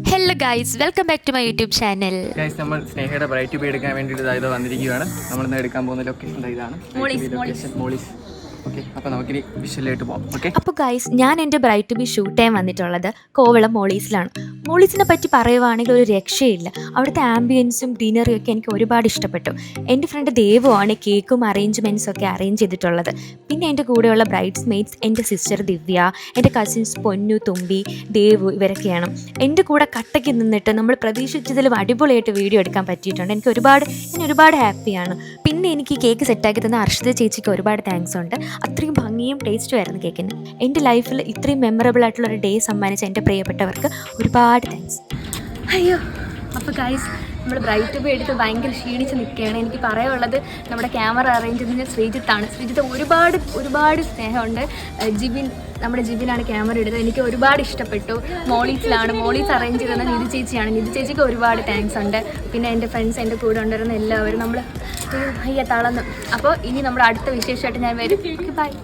Hello guys, welcome back to my YouTube channel. Guys, നമ്മൾ സ്നേഹയുടെ bright to B എടുക്കാൻ വേണ്ടിയിട്ട് ഇതായത് വന്നിരിക്കുകയാണ്. നമ്മളിന്ന് എടുക്കാൻ പോകുന്ന ലൊക്കേഷൻ ഇതാണ് മോളീസ്. ഓക്കെ, അപ്പോൾ നമുക്കിനി വിഷ്വലായിട്ട് പോകാം. ഓക്കെ, അപ്പോൾ ഗൈസ്, ഞാൻ എൻ്റെ ബ്രൈറ്റ് ടു ബി ഷൂട്ട് ചെയ്യാൻ വന്നിട്ടുള്ളത് കോവളം മോളീസിലാണ്. മോളീസിനെ പറ്റി പറയുവാണെങ്കിൽ ഒരു രക്ഷയില്ല. അവിടുത്തെ ആംബിയൻസും ഗ്രീനറിയും ഒക്കെ എനിക്ക് ഒരുപാട് ഇഷ്ടപ്പെട്ടു. എൻ്റെ ഫ്രണ്ട് ദേവുമാണ് കേക്കും അറേഞ്ച്മെൻറ്റ്സും ഒക്കെ അറേഞ്ച് ചെയ്തിട്ടുള്ളത്. പിന്നെ എൻ്റെ കൂടെയുള്ള ബ്രൈഡ്സ് മെയ്റ്റ്സ് എൻ്റെ സിസ്റ്റർ ദിവ്യ, എൻ്റെ കസിൻസ് പൊന്നു, തുമ്പി, ദേവു, ഇവരൊക്കെയാണ്. എൻ്റെ കൂടെ കട്ടയ്ക്ക് നിന്നിട്ട് നമ്മൾ പ്രതീക്ഷിച്ചതിലും അടിപൊളിയായിട്ട് വീഡിയോ എടുക്കാൻ പറ്റിയിട്ടുണ്ട്. ഞാൻ ഒരുപാട് ഹാപ്പിയാണ്. പിന്നെ എനിക്ക് കേക്ക് സെറ്റാക്കി തന്ന അർഷിത ചേച്ചിക്ക് ഒരുപാട് താങ്ക്സ് ഉണ്ട്. അത്രയും ഭംഗിയും ടേസ്റ്റും ആയിരുന്നു കേക്കിന്. എൻ്റെ ലൈഫിൽ ഇത്രയും മെമ്മറബിൾ ആയിട്ടുള്ളൊരു ഡേ സമ്മാനിച്ച എൻ്റെ പ്രിയപ്പെട്ടവർക്ക് ഒരുപാട് താങ്ക്സ്. അയ്യോ, അപ്പോൾ ഗൈസ്, നമ്മൾ ബ്രൈറ്റ് ടു ബി എടുത്ത് ഭയങ്കര ക്ഷീണിച്ച് നിൽക്കുകയാണ്. എനിക്ക് പറയാനുള്ളത് നമ്മുടെ ക്യാമറ അറേഞ്ച് ചെയ്യുന്നത് ശ്രീജിത്താണ്. ശ്രീജിത്ത് ഒരുപാട് സ്നേഹമുണ്ട്. നമ്മുടെ ജിബിനാണ് ക്യാമറ എടുത്തത്. എനിക്ക് ഒരുപാട് ഇഷ്ടപ്പെട്ടു. മോളീസ് അറേഞ്ച് ചെയ്തത് നിധി ചേച്ചിയാണ്. നിധി ചേച്ചിക്ക് ഒരുപാട് താങ്ക്സ് ഉണ്ട്. പിന്നെ എൻ്റെ ഫ്രണ്ട്സ്, എൻ്റെ കൂടെ ഉണ്ടായിരുന്ന എല്ലാവരും, നമ്മൾ തളർന്നു. അപ്പോൾ ഇനി നമ്മുടെ അടുത്ത വിശേഷമായിട്ട് ഞാൻ വരും. ബൈ.